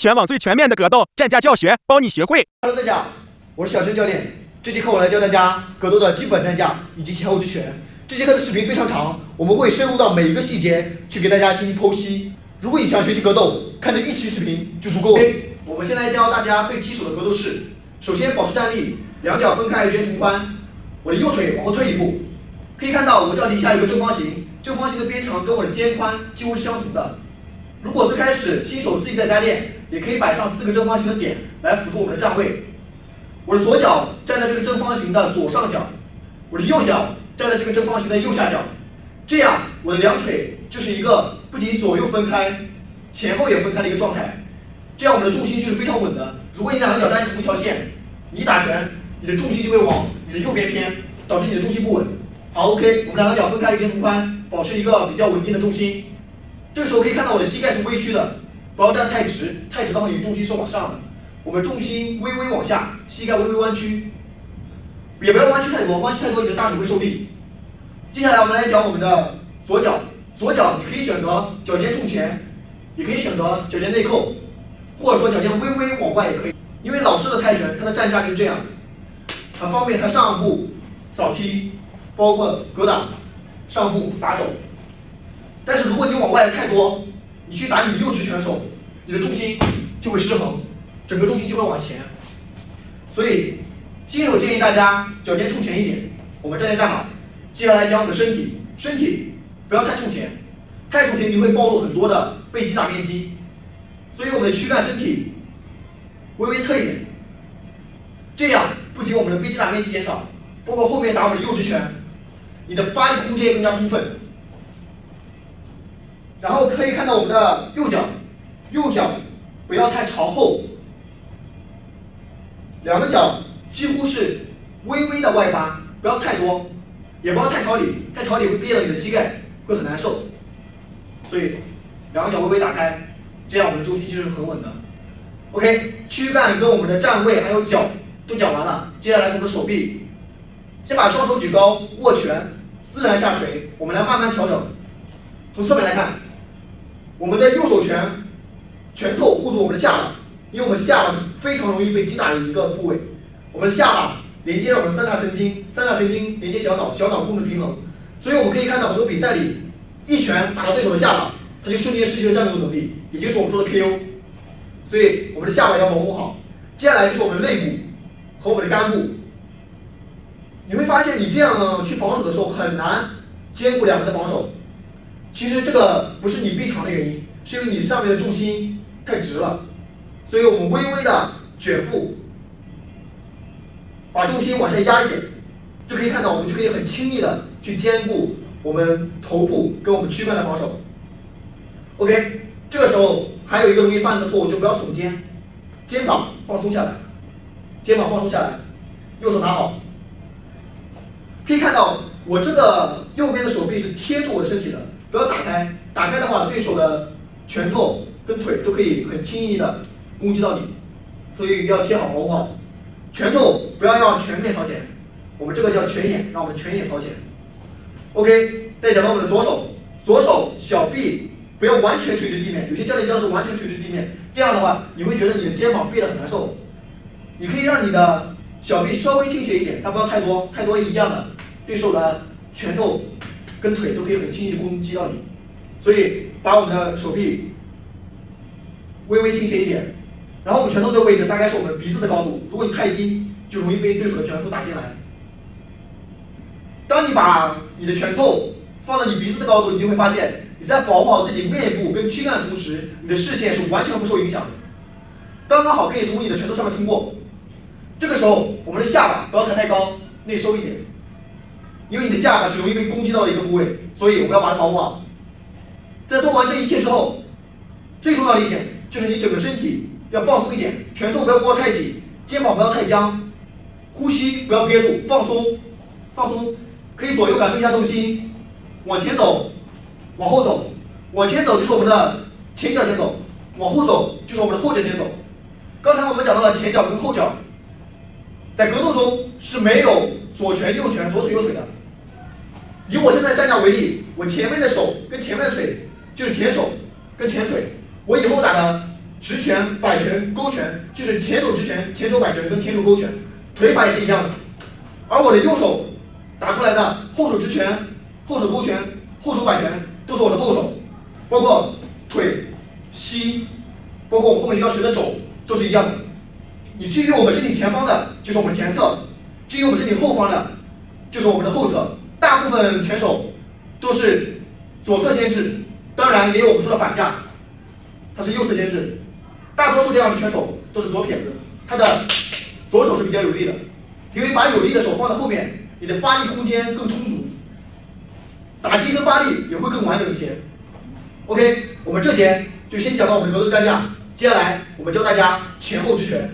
全网最全面的格斗战架教学，包你学会。Hello， 大家好，我是小陈教练。这节课我来教大家格斗的基本战架以及前后之拳。这节课的视频非常长，我们会深入到每一个细节去给大家进行剖析。如果你想学习格斗，看这一期视频就足够了。我们先来教大家最基础的格斗式。首先保持站立，两脚分开，拳同宽。我的右腿往后退一步，可以看到我脚底下有个正方形，正方形的边长跟我的肩宽几乎是相同的。如果最开始新手自己在家练，也可以摆上4个正方形的点来辅助我们的站位。我的左脚站在这个正方形的左上角，我的右脚站在这个正方形的右下角，这样我的两腿就是一个不仅左右分开，前后也分开的一个状态。这样我们的重心就是非常稳的。如果你两个脚站在同一条线，你一打拳，你的重心就会往你的右边偏，导致你的重心不稳。好 ，OK， 我们两个脚分开，肩同宽，保持一个比较稳定的重心。这个时候可以看到我的膝盖是微曲的，不要站太直，太直的话你的重心是往上的。我们重心微微往下，膝盖微微弯曲，也不要弯曲太多，弯曲太多你的大腿会受力。接下来我们来讲我们的左脚，左脚你可以选择脚尖冲前，也可以选择脚尖内扣，或者说脚尖微微往外也可以。因为老式的泰拳它的站架就是这样，很方便它上步扫踢，包括格挡、上步打肘。但是如果你往外太多，你去打你的右直拳手，你的重心就会失衡，整个重心就会往前。所以新手建议大家脚尖冲前一点。我们站好，接下来讲我们的身体，身体不要太冲前，太冲前你会暴露很多的背击打面积。所以我们的躯干身体微微侧一点，这样不仅我们的背击打面积减少，包括后面打我们的右直拳，你的发力空间也更加充分。然后可以看到我们的右脚，右脚不要太朝后，两个脚几乎是微微的外八，不要太多，也不要太朝里，太朝里会憋到你的膝盖，会很难受。所以两个脚微微打开，这样我们的重心就是很稳的。OK， 躯干跟我们的站位还有脚都讲完了，接下来是我们的手臂。先把双手举高，握拳，自然下垂，我们来慢慢调整。从侧面来看。我们的右手拳头护住我们的下巴，因为我们下巴是非常容易被击打的一个部位。我们的下巴连接着我们三大神经，三大神经连接小脑，小脑控制平衡。所以我们可以看到很多比赛里，一拳打到对手的下巴，他就瞬间失去了战斗能力，也就是我们说的 KO。所以我们的下巴要保护好。接下来就是我们的肋部和我们的肝部。你会发现你这样呢去防守的时候很难兼顾两个的防守。其实这个不是你臂长的原因，是因为你上面的重心太直了，所以我们微微的卷腹，把重心往下压一点，就可以看到我们就可以很轻易的去兼顾我们头部跟我们躯干的防守。OK， 这个时候还有一个容易犯的错误，就不要耸肩，肩膀放松下来，肩膀放松下来，右手拿好。可以看到我这个右边的手臂是贴住我身体的。不要打开，打开的话，对手的拳头跟腿都可以很轻易的攻击到你，所以要贴好保护好。拳头不要让全面朝前，我们这个叫拳眼，让我们的拳眼朝前。OK， 再讲到我们的左手，左手小臂不要完全垂直地面，有些教练教是完全垂直地面，这样的话你会觉得你的肩膀憋得很难受。你可以让你的小臂稍微倾斜一点，但不要太多，太多一样的对手的拳头跟腿都可以很轻易的攻击到你，所以把我们的手臂微微倾斜一点，然后我们拳头的位置大概是我们鼻子的高度，如果你太低，就容易被对手的拳头打进来。当你把你的拳头放到你鼻子的高度，你就会发现你在保护好自己面部跟躯干的同时，你的视线是完全不受影响的，刚刚好可以从你的拳头上面通过。这个时候，我们的下巴不要抬太高，内收一点。因为你的下巴是容易被攻击到的一个部位，所以我们要把它保护好。在做完这一切之后，最重要的一点就是你整个身体要放松一点，拳头不要握太紧，肩膀不要太僵，呼吸不要憋住，放松，放松，可以左右感受一下重心，往前走，往后走，往前走就是我们的前脚先走，往后走就是我们的后脚先走。刚才我们讲到了前脚跟后脚，在格斗中是没有左拳右拳，左腿右腿的。以我现在站架为例，我前面的手跟前面的腿就是前手跟前腿，我以后打的直拳、摆拳、勾拳，就是前手直拳、前手摆拳跟前手勾拳，腿法也是一样的。而我的右手打出来的后手直拳、后手勾拳、后手摆拳都是我的后手，包括腿、膝，包括我们后面一条蛇的肘都是一样的。你至于我们身体前方的，就是我们前侧；至于我们身体后方的，就是我们的后侧。大部分拳手都是左侧先至，当然也有我们说的反架，它是右侧先至。大多数这样的拳手都是左撇子，他的左手是比较有力的，因为把有力的手放在后面，你的发力空间更充足，打击跟发力也会更完整一些。OK， 我们这节就先讲到我们的格斗战架，接下来我们教大家前后直拳。